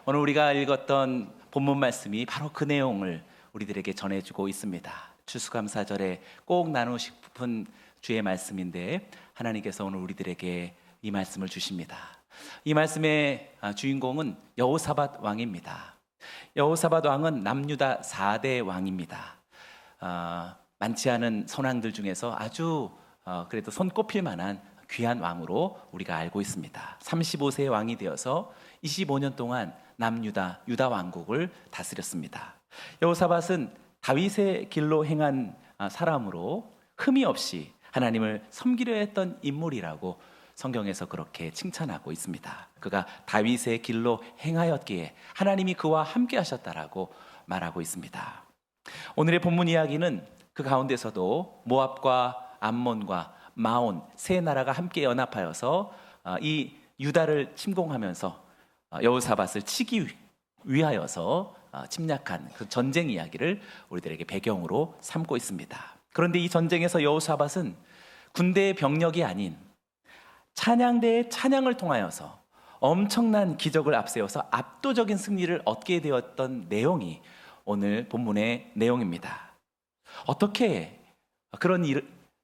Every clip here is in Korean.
오늘 우리가 읽었던 본문 말씀이 바로 그 내용을 우리들에게 전해주고 있습니다. 추수감사절에 꼭 나누고 싶은 주의 말씀인데 하나님께서 오늘 우리들에게 이 말씀을 주십니다. 이 말씀의 주인공은 여호사밧 왕입니다. 여호사밧 왕은 남유다 4대 왕입니다. 많지 않은 선왕들 중에서 아주 그래도 손꼽힐 만한 귀한 왕으로 우리가 알고 있습니다. 35세의 왕이 되어서 25년 동안 유다 왕국을 다스렸습니다. 여호사밧은 다윗의 길로 행한 사람으로 흠이 없이 하나님을 섬기려 했던 인물이라고 성경에서 그렇게 칭찬하고 있습니다. 그가 다윗의 길로 행하였기에 하나님이 그와 함께 하셨다라고 말하고 있습니다. 오늘의 본문 이야기는 그 가운데서도 모압과 암몬과 마온 세 나라가 함께 연합하여서 이 유다를 침공하면서 여호사밧을 치기 위하여서 침략한 그 전쟁 이야기를 우리들에게 배경으로 삼고 있습니다. 그런데 이 전쟁에서 여호사밧은 군대의 병력이 아닌 찬양대의 찬양을 통하여서 엄청난 기적을 앞세워서 압도적인 승리를 얻게 되었던 내용이 오늘 본문의 내용입니다. 어떻게 그런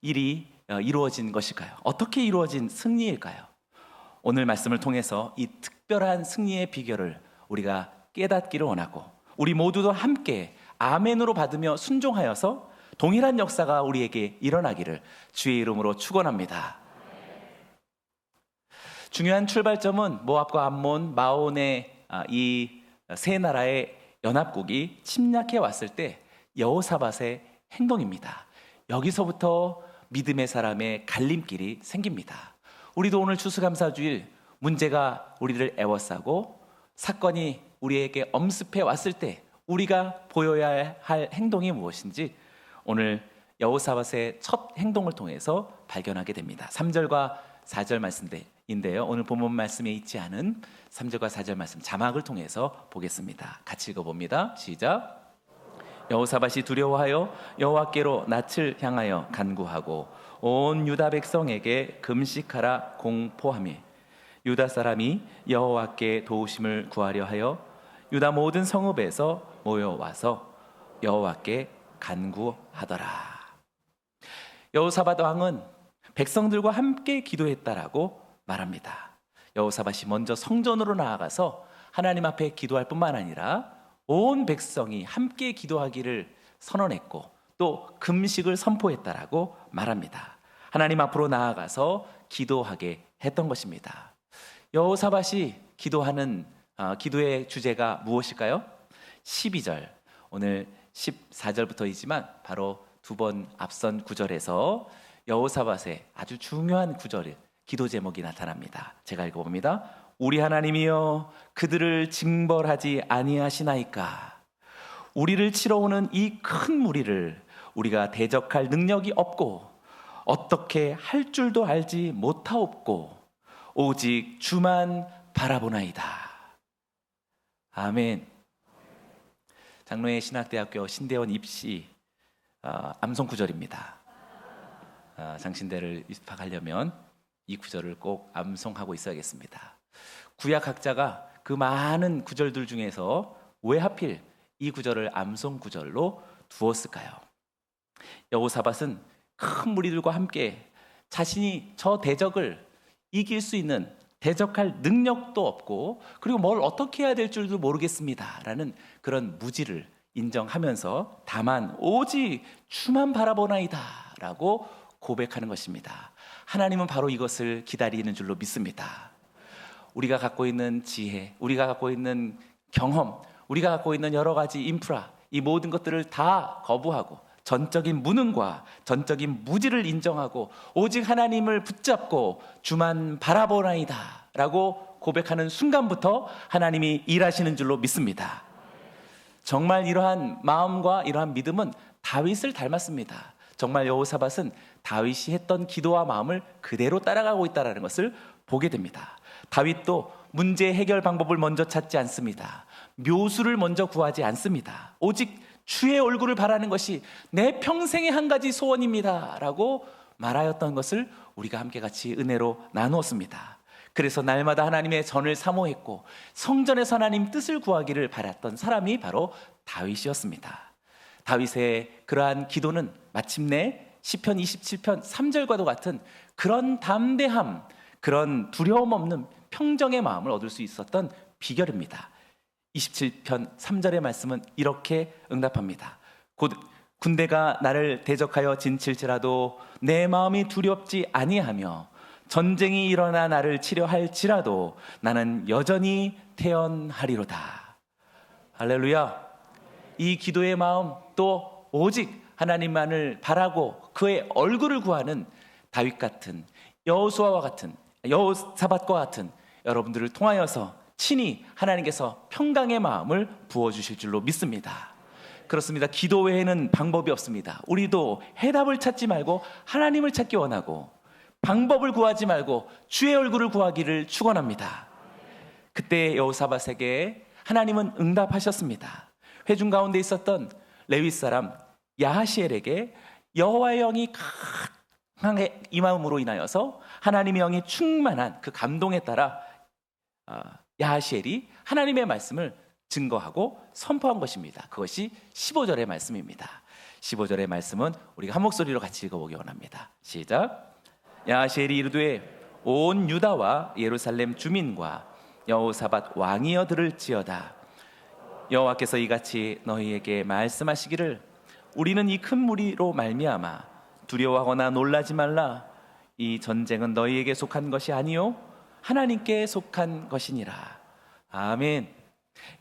일이 이루어진 것일까요? 어떻게 이루어진 승리일까요? 오늘 말씀을 통해서 이 특별한 승리의 비결을 우리가 깨닫기를 원하고 우리 모두도 함께 아멘으로 받으며 순종하여서 동일한 역사가 우리에게 일어나기를 주의 이름으로 축원합니다. 중요한 출발점은 모압과 암몬, 마온의 이 세 나라의 연합국이 침략해 왔을 때 여호사밧의 행동입니다. 여기서부터 믿음의 사람의 갈림길이 생깁니다. 우리도 오늘 추수감사주일 문제가 우리를 애워싸고 사건이 우리에게 엄습해 왔을 때 우리가 보여야 할 행동이 무엇인지 오늘 여호사밧의 첫 행동을 통해서 발견하게 됩니다. 3절과 4절 말씀인데요. 오늘 본문 말씀에 있지 않은 3절과 4절 말씀 자막을 통해서 보겠습니다. 같이 읽어봅니다. 시작. 여호사밧이 두려워하여 여호와께로 낯을 향하여 간구하고 온 유다 백성에게 금식하라 공포하며 유다 사람이 여호와께 도우심을 구하려 하여 유다 모든 성읍에서 모여와서 여호와께 간구하더라. 여호사밧 왕은 백성들과 함께 기도했다라고 말합니다. 여호사밧이 먼저 성전으로 나아가서 하나님 앞에 기도할 뿐만 아니라 온 백성이 함께 기도하기를 선언했고 또 금식을 선포했다라고 말합니다. 하나님 앞으로 나아가서 기도하게 했던 것입니다. 여호사밧이 기도하는 기도의 주제가 무엇일까요? 12절, 오늘 14절부터이지만 바로 두 번 앞선 구절에서 여호사밧의 아주 중요한 구절의 기도 제목이 나타납니다. 제가 읽어봅니다. 우리 하나님이여 그들을 징벌하지 아니하시나이까. 우리를 치러 오는 이 큰 무리를 우리가 대적할 능력이 없고 어떻게 할 줄도 알지 못하옵고 오직 주만 바라보나이다. 아멘. 장로회 신학대학교 신대원 입시 암송 구절입니다. 장신대를 입학하려면 이 구절을 꼭 암송하고 있어야겠습니다. 구약학자가 그 많은 구절들 중에서 왜 하필 이 구절을 암송 구절로 두었을까요? 여호사밧은 큰 무리들과 함께 자신이 저 대적을 이길 수 있는 대적할 능력도 없고 그리고 뭘 어떻게 해야 될 줄도 모르겠습니다 라는 그런 무지를 인정하면서 다만 오직 주만 바라보나이다 라고 고백하는 것입니다. 하나님은 바로 이것을 기다리는 줄로 믿습니다. 우리가 갖고 있는 지혜, 우리가 갖고 있는 경험, 우리가 갖고 있는 여러 가지 인프라, 이 모든 것들을 다 거부하고 전적인 무능과 전적인 무지를 인정하고 오직 하나님을 붙잡고 주만 바라보나이다 라고 고백하는 순간부터 하나님이 일하시는 줄로 믿습니다. 정말 이러한 마음과 이러한 믿음은 다윗을 닮았습니다. 정말 여호사밧은 다윗이 했던 기도와 마음을 그대로 따라가고 있다는 것을 보게 됩니다. 다윗도 문제 해결 방법을 먼저 찾지 않습니다. 묘수를 먼저 구하지 않습니다. 오직 주의 얼굴을 바라는 것이 내 평생의 한 가지 소원입니다 라고 말하였던 것을 우리가 함께 같이 은혜로 나누었습니다. 그래서 날마다 하나님의 전을 사모했고 성전에서 하나님 뜻을 구하기를 바랐던 사람이 바로 다윗이었습니다. 다윗의 그러한 기도는 마침내 시편 27편 3절과도 같은 그런 담대함, 그런 두려움 없는 평정의 마음을 얻을 수 있었던 비결입니다. 27편 3절의 말씀은 이렇게 응답합니다. 곧 군대가 나를 대적하여 진칠지라도 내 마음이 두렵지 아니하며 전쟁이 일어나 나를 치려 할지라도 나는 여전히 태연하리로다. 할렐루야. 이 기도의 마음, 또 오직 하나님만을 바라고 그의 얼굴을 구하는 다윗 같은, 여호수아와 같은, 여호사밧과 같은 여러분들을 통하여서 친히 하나님께서 평강의 마음을 부어주실 줄로 믿습니다. 그렇습니다. 기도 외에는 방법이 없습니다. 우리도 해답을 찾지 말고 하나님을 찾기 원하고 방법을 구하지 말고 주의 얼굴을 구하기를 축원합니다. 그때 여호사밧에게 하나님은 응답하셨습니다. 회중 가운데 있었던 레위 사람 야하시엘에게 여호와의 영이 강하게 임함으로 인하여서 하나님의 영이 충만한 그 감동에 따라 야하시엘이 하나님의 말씀을 증거하고 선포한 것입니다. 그것이 15절의 말씀입니다. 15절의 말씀은 우리가 한 목소리로 같이 읽어보기 원합니다. 시작. 야하시엘이 이르되 온 유다와 예루살렘 주민과 여호사밧 왕이여 들을지어다. 여호와께서 이같이 너희에게 말씀하시기를 우리는 이 큰 무리로 말미암아 두려워하거나 놀라지 말라. 이 전쟁은 너희에게 속한 것이 아니요 하나님께 속한 것이니라. 아멘.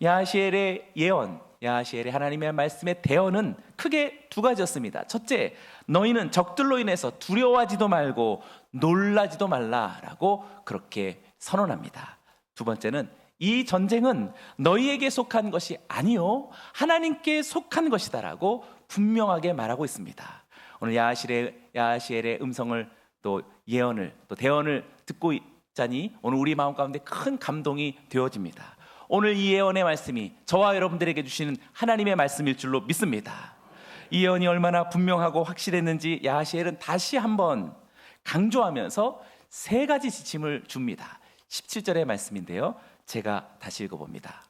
야하시엘의 예언, 야하시엘의 하나님의 말씀의 대언은 크게 두 가지였습니다. 첫째, 너희는 적들로 인해서 두려워하지도 말고 놀라지도 말라라고 그렇게 선언합니다. 두 번째는 이 전쟁은 너희에게 속한 것이 아니요 하나님께 속한 것이다라고 분명하게 말하고 있습니다. 오늘 야하시엘의 음성을 또 예언을 또 대언을 듣고 있자니 오늘 우리 마음 가운데 큰 감동이 되어집니다. 오늘 이 예언의 말씀이 저와 여러분들에게 주시는 하나님의 말씀일 줄로 믿습니다. 이 예언이 얼마나 분명하고 확실했는지 야하시엘은 다시 한번 강조하면서 세 가지 지침을 줍니다. 17절의 말씀인데요, 제가 다시 읽어봅니다.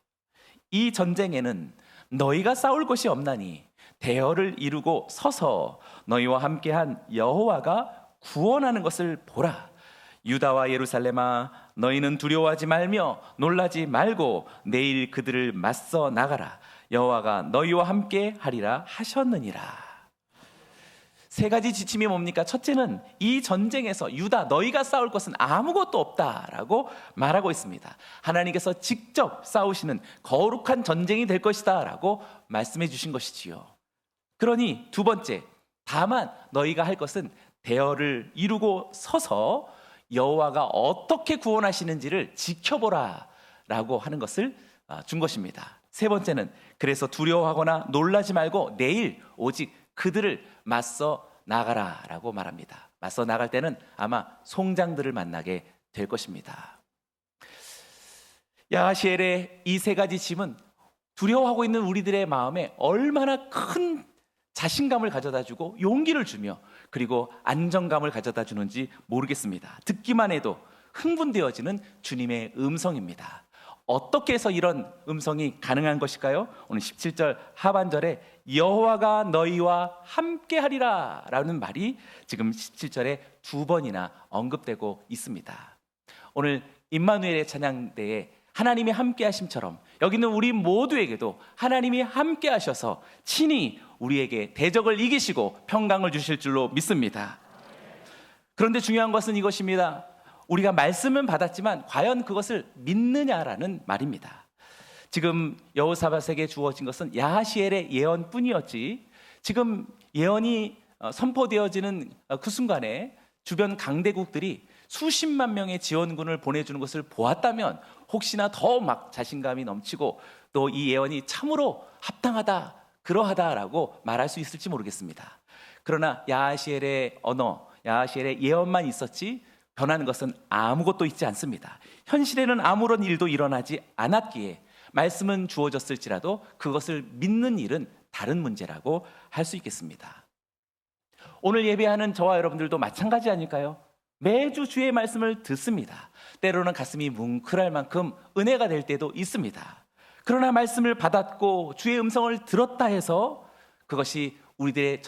이 전쟁에는 너희가 싸울 것이 없나니 대열을 이루고 서서 너희와 함께한 여호와가 구원하는 것을 보라. 유다와 예루살렘아 너희는 두려워하지 말며 놀라지 말고 내일 그들을 맞서 나가라. 여호와가 너희와 함께 하리라 하셨느니라. 세 가지 지침이 뭡니까? 첫째는 이 전쟁에서 유다 너희가 싸울 것은 아무것도 없다라고 말하고 있습니다. 하나님께서 직접 싸우시는 거룩한 전쟁이 될 것이다 라고 말씀해 주신 것이지요. 그러니 두 번째, 다만 너희가 할 것은 대열을 이루고 서서 여호와가 어떻게 구원하시는지를 지켜보라 라고 하는 것을 준 것입니다. 세 번째는 그래서 두려워하거나 놀라지 말고 내일 오직 그들을 맞서 나가라 라고 말합니다. 맞서 나갈 때는 아마 송장들을 만나게 될 것입니다. 야하시엘의 이 세 가지 짐은 두려워하고 있는 우리들의 마음에 얼마나 큰 자신감을 가져다주고 용기를 주며 그리고 안정감을 가져다 주는지 모르겠습니다. 듣기만 해도 흥분되어지는 주님의 음성입니다. 어떻게 해서 이런 음성이 가능한 것일까요? 오늘 17절 하반절에 여호와가 너희와 함께하리라 라는 말이 지금 17절에 두 번이나 언급되고 있습니다. 오늘 임마누엘의 찬양대에 하나님이 함께하심처럼 여기 있는 우리 모두에게도 하나님이 함께하셔서 친히 우리에게 대적을 이기시고 평강을 주실 줄로 믿습니다. 그런데 중요한 것은 이것입니다. 우리가 말씀은 받았지만 과연 그것을 믿느냐라는 말입니다. 지금 여호사밧에게 주어진 것은 야하시엘의 예언뿐이었지 지금 예언이 선포되어지는 그 순간에 주변 강대국들이 수십만 명의 지원군을 보내주는 것을 보았다면 혹시나 더 막 자신감이 넘치고 또 이 예언이 참으로 합당하다 그러하다라고 말할 수 있을지 모르겠습니다. 그러나 야하시엘의 언어, 야하시엘의 예언만 있었지 변하는 것은 아무것도 있지 않습니다. 현실에는 아무런 일도 일어나지 않았기에 말씀은 주어졌을지라도 그것을 믿는 일은 다른 문제라고 할 수 있겠습니다. 오늘 예배하는 저와 여러분들도 마찬가지 아닐까요? 매주 주의 말씀을 듣습니다. 때로는 가슴이 뭉클할 만큼 은혜가 될 때도 있습니다. 그러나 말씀을 받았고 주의 음성을 들었다 해서 그것이 우리들의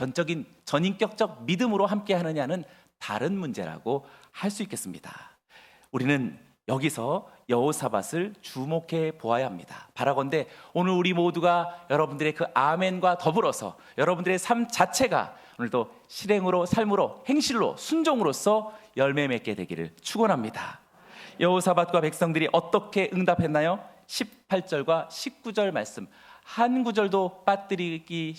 전인격적 믿음으로 함께 하느냐는 다른 문제라고 할 수 있겠습니다. 우리는 여기서 여호사밧을 주목해 보아야 합니다. 바라건대 오늘 우리 모두가 여러분들의 그 아멘과 더불어서 여러분들의 삶 자체가 오늘도 실행으로, 삶으로, 행실로, 순종으로서 열매 맺게 되기를 축원합니다. 여호사밧과 백성들이 어떻게 응답했나요? 18절과 19절 말씀, 한 구절도 빠뜨리고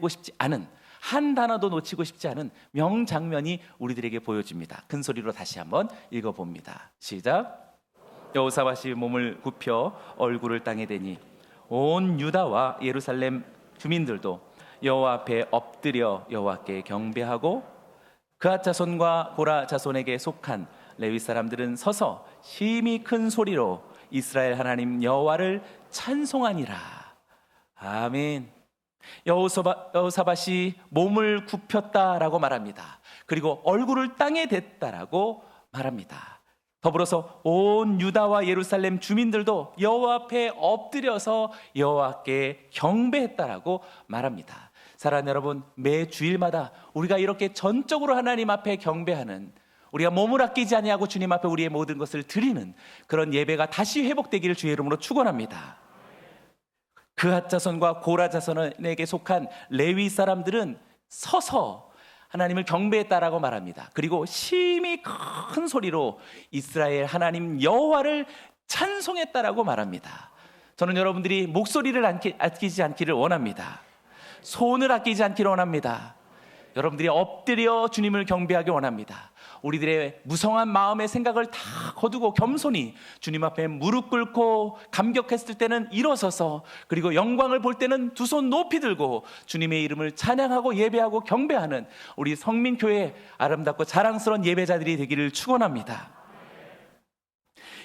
싶지 않은, 한 단어도 놓치고 싶지 않은 명장면이 우리들에게 보여집니다. 큰 소리로 다시 한번 읽어봅니다. 시작. 여호사밧이 몸을 굽혀 얼굴을 땅에 대니 온 유다와 예루살렘 주민들도 여호와 앞에 엎드려 여호와께 경배하고 그앗 자손과 고라 자손에게 속한 레위 사람들은 서서 심히 큰 소리로 이스라엘 하나님 여호와를 찬송하니라. 아멘. 여호사밧이 몸을 굽혔다라고 말합니다. 그리고 얼굴을 땅에 댔다라고 말합니다. 더불어서 온 유다와 예루살렘 주민들도 여호와 앞에 엎드려서 여호와께 경배했다라고 말합니다. 사랑하는 여러분, 매 주일마다 우리가 이렇게 전적으로 하나님 앞에 경배하는, 우리가 몸을 아끼지 아니하고 주님 앞에 우리의 모든 것을 드리는 그런 예배가 다시 회복되기를 주의 이름으로 축원합니다. 그앗 자손과 고라 자손에게 속한 레위 사람들은 서서 하나님을 경배했다라고 말합니다. 그리고 심히 큰 소리로 이스라엘 하나님 여호와를 찬송했다라고 말합니다. 저는 여러분들이 목소리를 아끼지 않기를 원합니다. 손을 아끼지 않기를 원합니다. 여러분들이 엎드려 주님을 경배하기 원합니다. 우리들의 무성한 마음의 생각을 다 거두고 겸손히 주님 앞에 무릎 꿇고, 감격했을 때는 일어서서, 그리고 영광을 볼 때는 두 손 높이 들고 주님의 이름을 찬양하고 예배하고 경배하는 우리 성민교회 아름답고 자랑스러운 예배자들이 되기를 축원합니다.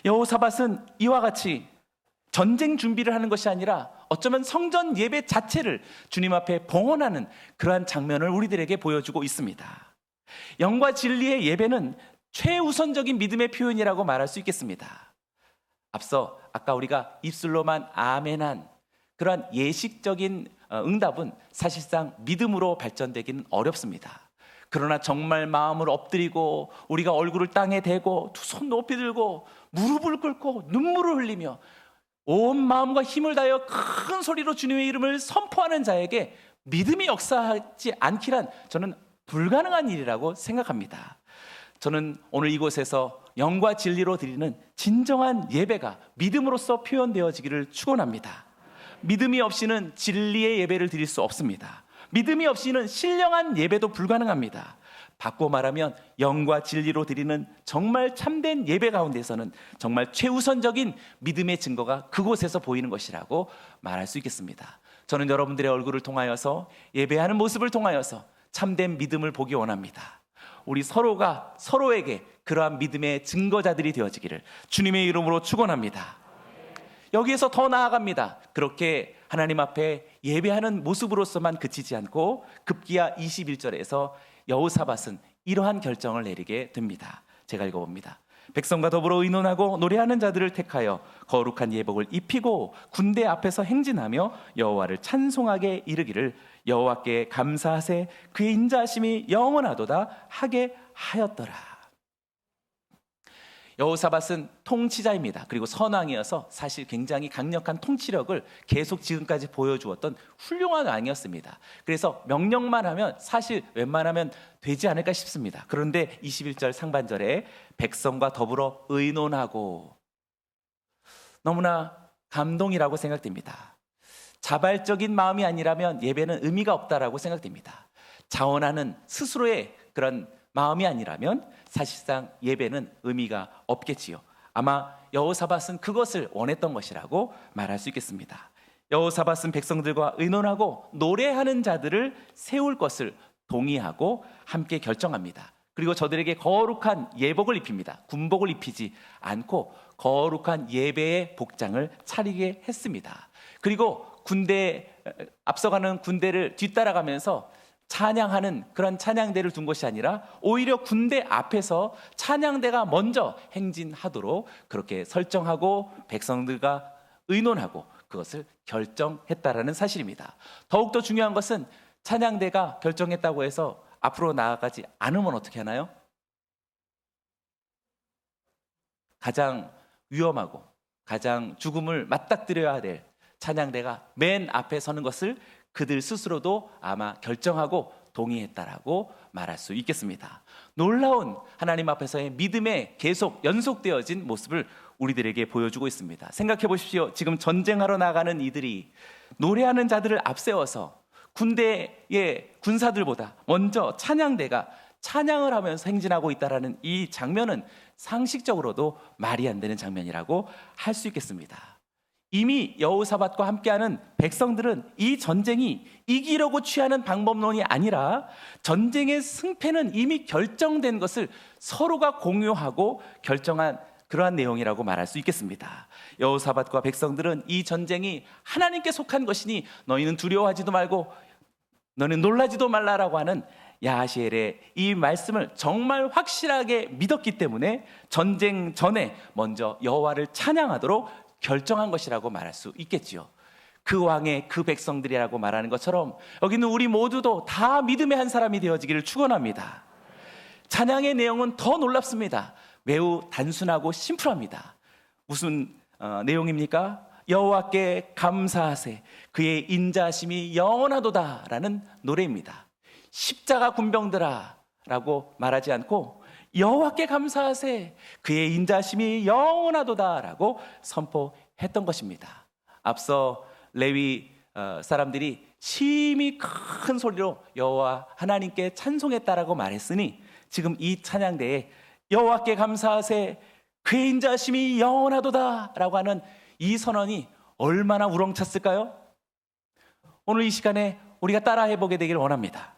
여호사밧은 이와 같이 전쟁 준비를 하는 것이 아니라 어쩌면 성전 예배 자체를 주님 앞에 봉헌하는 그러한 장면을 우리들에게 보여주고 있습니다. 영과 진리의 예배는 최우선적인 믿음의 표현이라고 말할 수 있겠습니다. 앞서 아까 우리가 입술로만 아멘한 그러한 예식적인 응답은 사실상 믿음으로 발전되기는 어렵습니다. 그러나 정말 마음을 엎드리고 우리가 얼굴을 땅에 대고 두 손 높이 들고 무릎을 꿇고 눈물을 흘리며 온 마음과 힘을 다하여 큰 소리로 주님의 이름을 선포하는 자에게 믿음이 역사하지 않기란 저는 불가능한 일이라고 생각합니다. 저는 오늘 이곳에서 영과 진리로 드리는 진정한 예배가 믿음으로써 표현되어지기를 축원합니다. 믿음이 없이는 진리의 예배를 드릴 수 없습니다. 믿음이 없이는 신령한 예배도 불가능합니다. 바꿔 말하면 영과 진리로 드리는 정말 참된 예배 가운데서는 정말 최우선적인 믿음의 증거가 그곳에서 보이는 것이라고 말할 수 있겠습니다. 저는 여러분들의 얼굴을 통하여서, 예배하는 모습을 통하여서 참된 믿음을 보기 원합니다. 우리 서로가 서로에게 그러한 믿음의 증거자들이 되어지기를 주님의 이름으로 축원합니다. 여기에서 더 나아갑니다. 그렇게 하나님 앞에 예배하는 모습으로서만 그치지 않고 급기야 21절에서 여호사밧은 이러한 결정을 내리게 됩니다. 제가 읽어봅니다. 백성과 더불어 의논하고 노래하는 자들을 택하여 거룩한 예복을 입히고 군대 앞에서 행진하며 여호와를 찬송하게 이르기를 여호와께 감사하세 그의 인자하심이 영원하도다 하게 하였더라. 여호사밧은 통치자입니다. 그리고 선왕이어서 사실 굉장히 강력한 통치력을 계속 지금까지 보여주었던 훌륭한 왕이었습니다. 그래서 명령만 하면 사실 웬만하면 되지 않을까 싶습니다. 그런데 21절 상반절에 백성과 더불어 의논하고, 너무나 감동이라고 생각됩니다. 자발적인 마음이 아니라면 예배는 의미가 없다라고 생각됩니다. 자원하는 스스로의 그런 마음이 아니라면 사실상 예배는 의미가 없겠지요. 아마 여호사밧은 그것을 원했던 것이라고 말할 수 있겠습니다. 여호사밧은 백성들과 의논하고 노래하는 자들을 세울 것을 동의하고 함께 결정합니다. 그리고 저들에게 거룩한 예복을 입힙니다. 군복을 입히지 않고 거룩한 예배의 복장을 차리게 했습니다. 그리고 앞서가는 군대를 뒤따라가면서 찬양하는 그런 찬양대를 둔 것이 아니라 오히려 군대 앞에서 찬양대가 먼저 행진하도록 그렇게 설정하고 백성들과 의논하고 그것을 결정했다라는 사실입니다. 더욱더 중요한 것은 찬양대가 결정했다고 해서 앞으로 나아가지 않으면 어떻게 하나요? 가장 위험하고 가장 죽음을 맞닥뜨려야 될 찬양대가 맨 앞에 서는 것을 그들 스스로도 아마 결정하고 동의했다라고 말할 수 있겠습니다. 놀라운 하나님 앞에서의 믿음에 계속 연속되어진 모습을 우리들에게 보여주고 있습니다. 생각해 보십시오. 지금 전쟁하러 나가는 이들이 노래하는 자들을 앞세워서 군대의 군사들보다 먼저 찬양대가 찬양을 하면서 행진하고 있다라는 이 장면은 상식적으로도 말이 안 되는 장면이라고 할 수 있겠습니다. 이미 여호사밧과 함께하는 백성들은 이 전쟁이 이기려고 취하는 방법론이 아니라 전쟁의 승패는 이미 결정된 것을 서로가 공유하고 결정한 그러한 내용이라고 말할 수 있겠습니다. 여호사밧과 백성들은 이 전쟁이 하나님께 속한 것이니 너희는 두려워하지도 말고 너는 놀라지도 말라라고 하는 야하시엘의 이 말씀을 정말 확실하게 믿었기 때문에 전쟁 전에 먼저 여호와를 찬양하도록 결정한 것이라고 말할 수 있겠지요. 그 왕의 그 백성들이라고 말하는 것처럼 여기는 우리 모두도 다 믿음의 한 사람이 되어지기를 축원합니다. 찬양의 내용은 더 놀랍습니다. 매우 단순하고 심플합니다. 무슨 내용입니까? 여호와께 감사하세 그의 인자하심이 영원하도다 라는 노래입니다. 십자가 군병들아 라고 말하지 않고 여호와께 감사하세 그의 인자하심이 영원하도다 라고 선포했던 것입니다. 앞서 레위 사람들이 심히 큰 소리로 여호와 하나님께 찬송했다라고 말했으니 지금 이 찬양대에 여호와께 감사하세 그의 인자하심이 영원하도다 라고 하는 이 선언이 얼마나 우렁찼을까요? 오늘 이 시간에 우리가 따라 해보게 되기를 원합니다.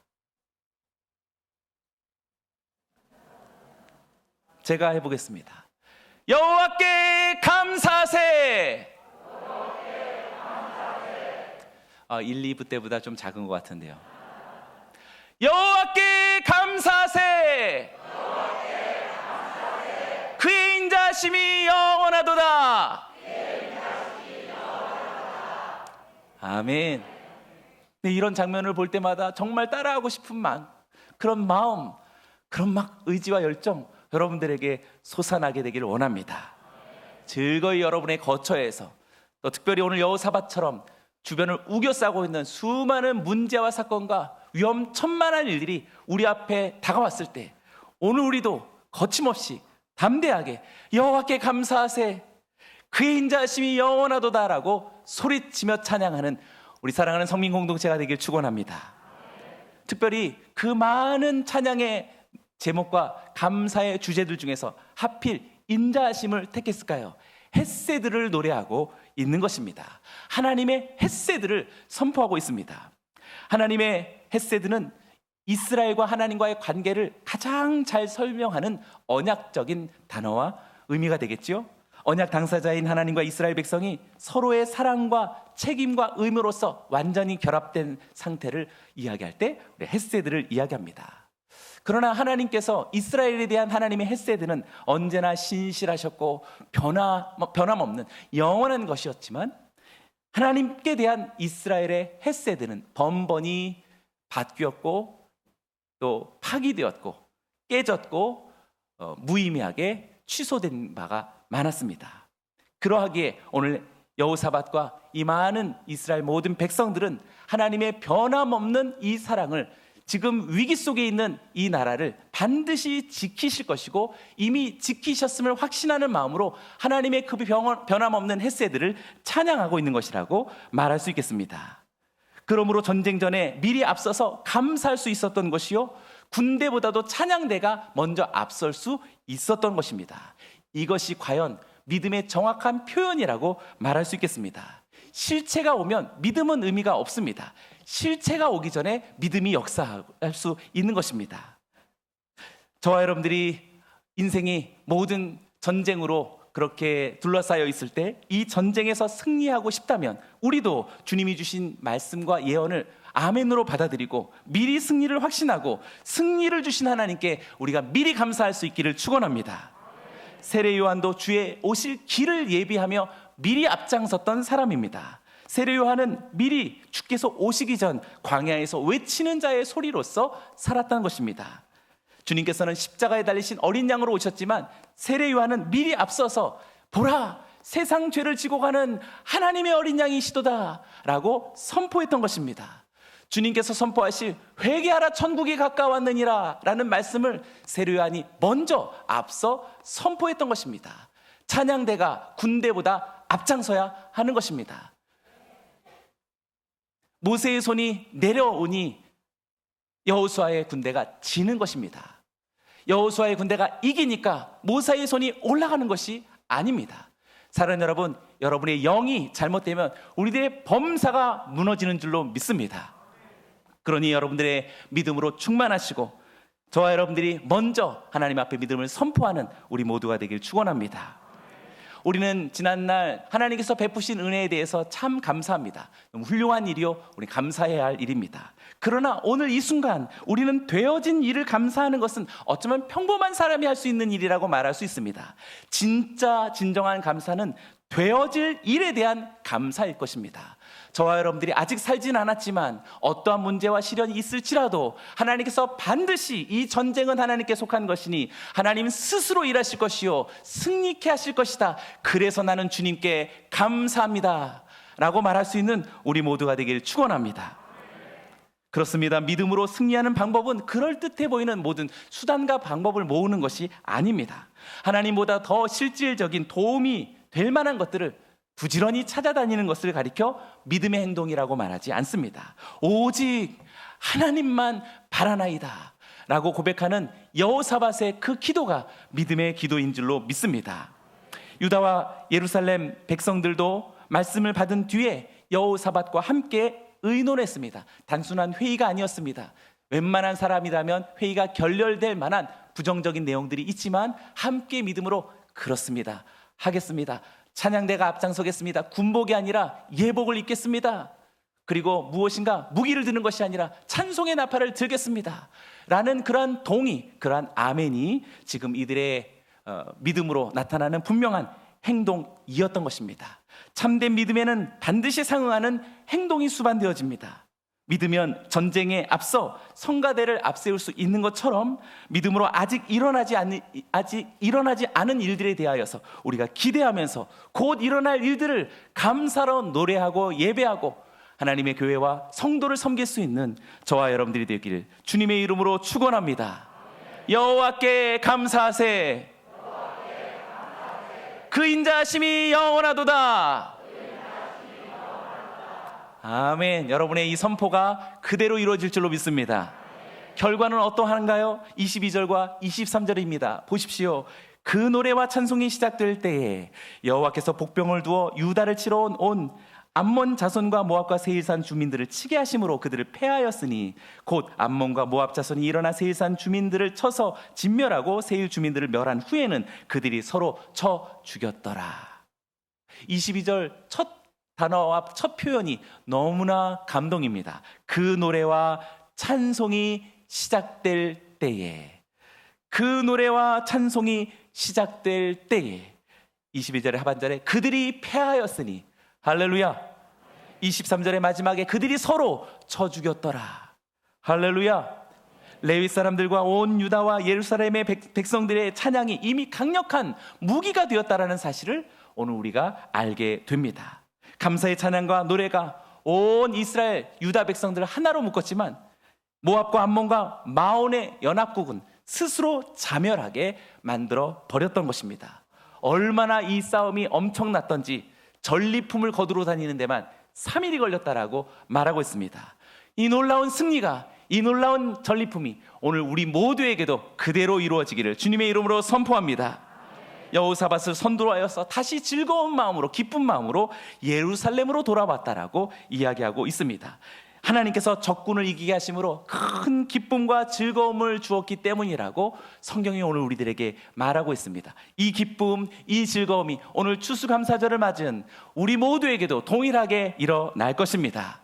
제가 해보겠습니다. 여호와께 감사하세. 1, 2부 때보다 좀 작은 것 같은데요. 여호와께 감사하세. 그의 인자하심이 영원하도다. 아멘. 네, 이런 장면을 볼 때마다 정말 따라하고 싶은 그런 마음, 그런 막 의지와 열정 여러분들에게 솟아나게 되기를 원합니다. 즐거이 여러분의 거처에서 또 특별히 오늘 여호사밧처럼 주변을 우겨싸고 있는 수많은 문제와 사건과 위험천만한 일들이 우리 앞에 다가왔을 때 오늘 우리도 거침없이 담대하게 여호와께 감사하세 그의 인자하심이 영원하도다라고 소리치며 찬양하는 우리 사랑하는 성민 공동체가 되길 축원합니다. 특별히 그 많은 찬양의 제목과 감사의 주제들 중에서 하필 인자하심을 택했을까요? 헷세드를 노래하고 있는 것입니다. 하나님의 헷세드를 선포하고 있습니다. 하나님의 헷세드는 이스라엘과 하나님과의 관계를 가장 잘 설명하는 언약적인 단어와 의미가 되겠죠. 언약 당사자인 하나님과 이스라엘 백성이 서로의 사랑과 책임과 의무로서 완전히 결합된 상태를 이야기할 때 우리 헷세드를 이야기합니다. 그러나 하나님께서 이스라엘에 대한 하나님의 헷세드는 언제나 신실하셨고 변함없는 영원한 것이었지만 하나님께 대한 이스라엘의 헷세드는 번번이 바뀌었고 또 파기되었고 깨졌고 무의미하게 취소된 바가 많았습니다. 그러하기에 오늘 여호사밧과 이 많은 이스라엘 모든 백성들은 하나님의 변함없는 이 사랑을 지금 위기 속에 있는 이 나라를 반드시 지키실 것이고 이미 지키셨음을 확신하는 마음으로 하나님의 그 변함없는 헷세드를 찬양하고 있는 것이라고 말할 수 있겠습니다. 그러므로 전쟁 전에 미리 앞서서 감사할 수 있었던 것이요 군대보다도 찬양대가 먼저 앞설 수 있었던 것입니다. 이것이 과연 믿음의 정확한 표현이라고 말할 수 있겠습니다. 실체가 오면 믿음은 의미가 없습니다. 실체가 오기 전에 믿음이 역사할 수 있는 것입니다. 저와 여러분들이 인생이 모든 전쟁으로 그렇게 둘러싸여 있을 때 이 전쟁에서 승리하고 싶다면 우리도 주님이 주신 말씀과 예언을 아멘으로 받아들이고 미리 승리를 확신하고 승리를 주신 하나님께 우리가 미리 감사할 수 있기를 축원합니다. 세례 요한도 주의 오실 길을 예비하며 미리 앞장섰던 사람입니다. 세례 요한은 미리 주께서 오시기 전 광야에서 외치는 자의 소리로서 살았다는 것입니다. 주님께서는 십자가에 달리신 어린 양으로 오셨지만 세례 요한은 미리 앞서서 보라, 세상 죄를 지고 가는 하나님의 어린 양이시도다 라고 선포했던 것입니다. 주님께서 선포하실 회개하라 천국이 가까웠느니라 라는 말씀을 세례 요한이 먼저 앞서 선포했던 것입니다. 찬양대가 군대보다 앞장서야 하는 것입니다. 모세의 손이 내려오니 여호수아의 군대가 지는 것입니다. 여호수아의 군대가 이기니까 모세의 손이 올라가는 것이 아닙니다. 사랑하는 여러분, 여러분의 영이 잘못되면 우리들의 범사가 무너지는 줄로 믿습니다. 그러니 여러분들의 믿음으로 충만하시고 저와 여러분들이 먼저 하나님 앞에 믿음을 선포하는 우리 모두가 되길 축원합니다. 우리는 지난날 하나님께서 베푸신 은혜에 대해서 참 감사합니다. 너무 훌륭한 일이요, 우리 감사해야 할 일입니다. 그러나 오늘 이 순간 우리는 되어진 일을 감사하는 것은 어쩌면 평범한 사람이 할 수 있는 일이라고 말할 수 있습니다. 진짜 진정한 감사는 되어질 일에 대한 감사일 것입니다. 저와 여러분들이 아직 살진 않았지만 어떠한 문제와 시련이 있을지라도 하나님께서 반드시 이 전쟁은 하나님께 속한 것이니 하나님 스스로 일하실 것이요 승리케 하실 것이다. 그래서 나는 주님께 감사합니다 라고 말할 수 있는 우리 모두가 되길 축원합니다. 그렇습니다. 믿음으로 승리하는 방법은 그럴듯해 보이는 모든 수단과 방법을 모으는 것이 아닙니다. 하나님보다 더 실질적인 도움이 될 만한 것들을 부지런히 찾아다니는 것을 가리켜 믿음의 행동이라고 말하지 않습니다. 오직 하나님만 바라나이다 라고 고백하는 여호사밧의 그 기도가 믿음의 기도인 줄로 믿습니다. 유다와 예루살렘 백성들도 말씀을 받은 뒤에 여호사밧과 함께 의논했습니다. 단순한 회의가 아니었습니다. 웬만한 사람이라면 회의가 결렬될 만한 부정적인 내용들이 있지만 함께 믿음으로 그렇습니다, 하겠습니다, 찬양대가 앞장서겠습니다, 군복이 아니라 예복을 입겠습니다, 그리고 무엇인가 무기를 드는 것이 아니라 찬송의 나팔을 들겠습니다 라는 그러한 동의, 그러한 아멘이 지금 이들의 믿음으로 나타나는 분명한 행동이었던 것입니다. 참된 믿음에는 반드시 상응하는 행동이 수반되어집니다. 믿으면 전쟁에 앞서 성가대를 앞세울 수 있는 것처럼 믿음으로 아직 일어나지 않은 일들에 대하여서 우리가 기대하면서 곧 일어날 일들을 감사로 노래하고 예배하고 하나님의 교회와 성도를 섬길 수 있는 저와 여러분들이 되기를 주님의 이름으로 축원합니다. 여호와께 감사하세. 그 인자하심이 영원하도다. 아멘. 여러분의 이 선포가 그대로 이루어질 줄로 믿습니다. 결과는 어떠한가요? 22절과 23절입니다. 보십시오. 그 노래와 찬송이 시작될 때에 여호와께서 복병을 두어 유다를 치러 온 암몬 자손과 모압과 세일산 주민들을 치게 하심으로 그들을 패하였으니 곧 암몬과 모압 자손이 일어나 세일산 주민들을 쳐서 진멸하고 세일 주민들을 멸한 후에는 그들이 서로 쳐 죽였더라. 22절 첫 단어와 첫 표현이 너무나 감동입니다. 그 노래와 찬송이 시작될 때에, 그 노래와 찬송이 시작될 때에 21절의 하반절에 그들이 패하였으니 할렐루야. 23절의 마지막에 그들이 서로 쳐 죽였더라. 할렐루야. 레위 사람들과 온 유다와 예루살렘의 백성들의 찬양이 이미 강력한 무기가 되었다라는 사실을 오늘 우리가 알게 됩니다. 감사의 찬양과 노래가 온 이스라엘 유다 백성들을 하나로 묶었지만 모압과 암몬과 마온의 연합국은 스스로 자멸하게 만들어 버렸던 것입니다. 얼마나 이 싸움이 엄청났던지 전리품을 거두러 다니는 데만 3일이 걸렸다라고 말하고 있습니다. 이 놀라운 승리가, 이 놀라운 전리품이 오늘 우리 모두에게도 그대로 이루어지기를 주님의 이름으로 선포합니다. 여호사밧을 선두하여서 다시 즐거운 마음으로, 기쁜 마음으로 예루살렘으로 돌아왔다라고 이야기하고 있습니다. 하나님께서 적군을 이기게 하심으로 큰 기쁨과 즐거움을 주었기 때문이라고 성경이 오늘 우리들에게 말하고 있습니다. 이 기쁨, 이 즐거움이 오늘 추수감사절을 맞은 우리 모두에게도 동일하게 일어날 것입니다.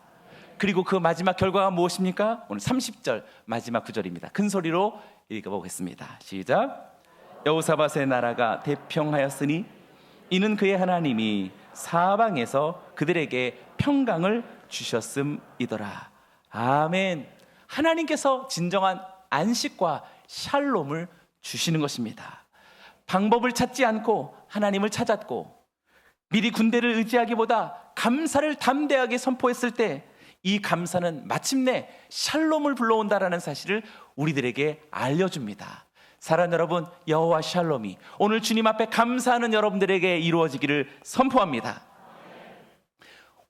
그리고 그 마지막 결과가 무엇입니까? 오늘 30절 마지막 구절입니다. 큰 소리로 읽어보겠습니다. 시작. 여호사밧의 나라가 대평하였으니 이는 그의 하나님이 사방에서 그들에게 평강을 주셨음이더라. 아멘. 하나님께서 진정한 안식과 샬롬을 주시는 것입니다. 방법을 찾지 않고 하나님을 찾았고 미리 군대를 의지하기보다 감사를 담대하게 선포했을 때 이 감사는 마침내 샬롬을 불러온다라는 사실을 우리들에게 알려줍니다. 사랑하는 여러분, 여호와 샬롬이 오늘 주님 앞에 감사하는 여러분들에게 이루어지기를 선포합니다.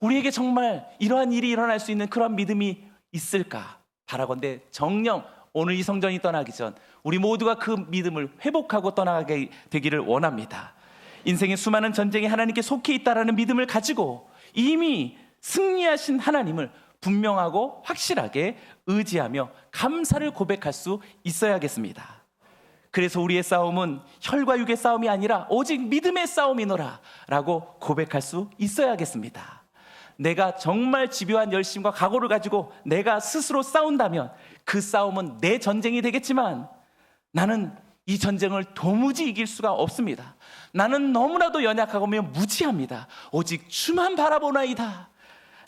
우리에게 정말 이러한 일이 일어날 수 있는 그런 믿음이 있을까? 바라건대 정녕 오늘 이 성전이 떠나기 전 우리 모두가 그 믿음을 회복하고 떠나게 되기를 원합니다. 인생의 수많은 전쟁이 하나님께 속해 있다라는 믿음을 가지고 이미 승리하신 하나님을 분명하고 확실하게 의지하며 감사를 고백할 수 있어야겠습니다. 그래서 우리의 싸움은 혈과 육의 싸움이 아니라 오직 믿음의 싸움이노라 라고 고백할 수 있어야겠습니다. 내가 정말 집요한 열심과 각오를 가지고 내가 스스로 싸운다면 그 싸움은 내 전쟁이 되겠지만 나는 이 전쟁을 도무지 이길 수가 없습니다. 나는 너무나도 연약하고 무지합니다. 오직 주만 바라보나이다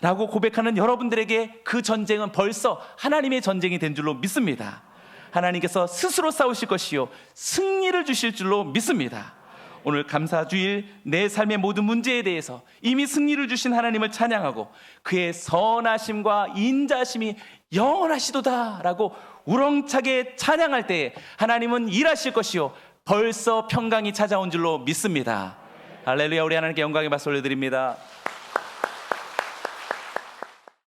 라고 고백하는 여러분들에게 그 전쟁은 벌써 하나님의 전쟁이 된 줄로 믿습니다. 하나님께서 스스로 싸우실 것이요 승리를 주실 줄로 믿습니다. 오늘 감사주일 내 삶의 모든 문제에 대해서 이미 승리를 주신 하나님을 찬양하고 그의 선하심과 인자심이 영원하시도다 라고 우렁차게 찬양할 때에 하나님은 일하실 것이요 벌써 평강이 찾아온 줄로 믿습니다. 할렐루야. 우리 하나님께 영광의 박수 올려드립니다.